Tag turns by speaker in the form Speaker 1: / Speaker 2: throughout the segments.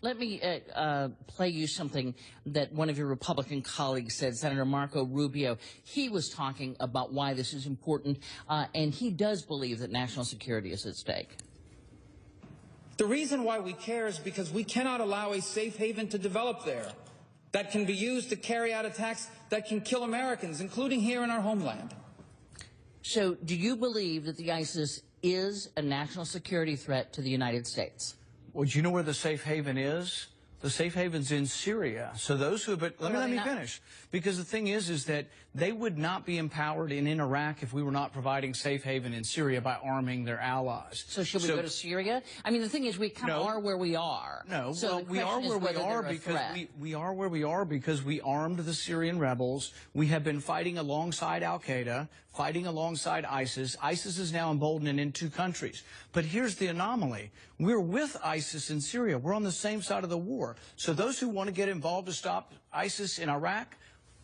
Speaker 1: Let me play you something that one of your Republican colleagues said, Senator Marco Rubio. He was talking about why this is important, and he does believe that national security is at stake.
Speaker 2: The reason why we care is because we cannot allow a safe haven to develop there that can be used to carry out attacks that can kill Americans, including here in our homeland.
Speaker 1: So do you believe that the ISIS is a national security threat to the United States?
Speaker 3: Well, do you know where the safe haven is? The safe haven's in Syria. So those who, but let me finish. Because the thing is that they would not be empowered in Iraq if we were not providing safe haven in Syria by arming their allies.
Speaker 1: So should we go to Syria? I mean, the thing is, we kind of are where we are.
Speaker 3: No,
Speaker 1: so
Speaker 3: well, we are where we are because we are where we are because we armed the Syrian rebels. We have been fighting alongside Al-Qaeda, fighting alongside ISIS. ISIS is now emboldened in 2 countries. But here's the anomaly. We're with ISIS in Syria. We're on the same side of the war. So those who want to get involved to stop ISIS in Iraq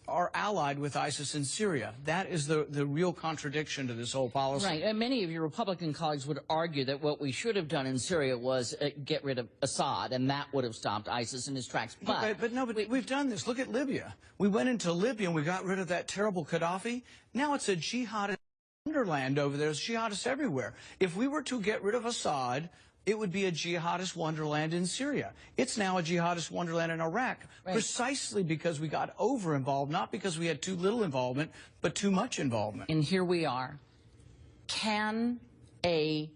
Speaker 3: are allied with ISIS in Syria. That is the real contradiction to this whole policy.
Speaker 1: Right. And many of your Republican colleagues would argue that what we should have done in Syria was get rid of Assad, and that would have stopped ISIS in his tracks. But
Speaker 3: we've done this. Look at Libya. We went into Libya and we got rid of that terrible Gaddafi. Now it's a jihadist wonderland over there. There's jihadists everywhere. If we were to get rid of Assad, it would be a jihadist wonderland in Syria. It's now a jihadist wonderland in Iraq, precisely because we got over-involved, not because we had too little involvement, but too much involvement.
Speaker 1: And here we are. Can a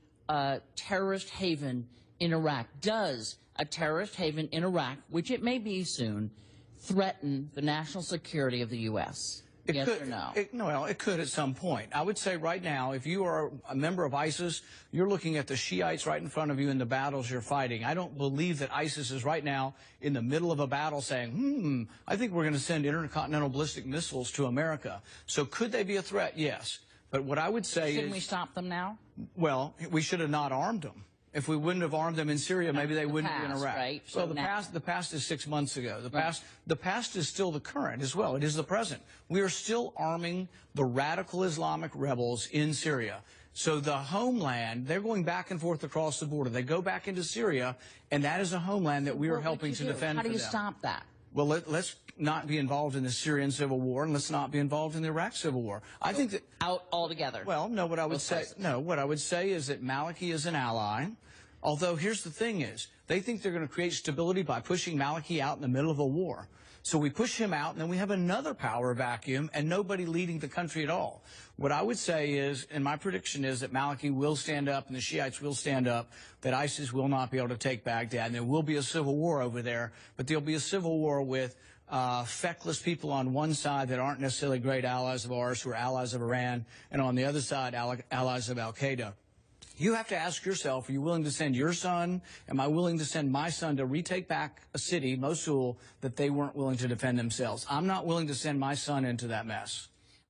Speaker 1: terrorist haven in Iraq, does a terrorist haven in Iraq, which it may be soon, threaten the national security of the U.S.? Yes or no?
Speaker 3: Well, it could at some point. I would say right now, if you are a member of ISIS, you're looking at the Shiites right in front of you in the battles you're fighting. I don't believe that ISIS is right now in the middle of a battle saying, I think we're going to send intercontinental ballistic missiles to America. So could they be a threat? Yes. But what I would say
Speaker 1: Shouldn't we stop them now?
Speaker 3: Well, we should have not armed them. If we wouldn't have armed them in Syria, maybe they wouldn't be in Iraq.
Speaker 1: Right?
Speaker 3: Well, the past is 6 months ago. The past is still the current as well. It is the present. We are still arming the radical Islamic rebels in Syria. So the homeland, they're going back and forth across the border. They go back into Syria, and that is a homeland that we are helping to defend.
Speaker 1: How do you stop that?
Speaker 3: Well, let's not be involved in the Syrian civil war, and let's not be involved in the Iraq civil war. I think that
Speaker 1: out altogether.
Speaker 3: Well, no. What I would say is that Maliki is an ally. Although here's the thing: is they think they're going to create stability by pushing Maliki out in the middle of a war. So we push him out, and then we have another power vacuum, and nobody leading the country at all. What I would say is, and my prediction is, that Maliki will stand up, and the Shiites will stand up, that ISIS will not be able to take Baghdad, and there will be a civil war over there, but there'll be a civil war with feckless people on one side that aren't necessarily great allies of ours, who are allies of Iran, and on the other side, allies of Al-Qaeda. You have to ask yourself, are you willing to send your son? Am I willing to send my son to retake back a city, Mosul, that they weren't willing to defend themselves? I'm not willing to send my son into that mess.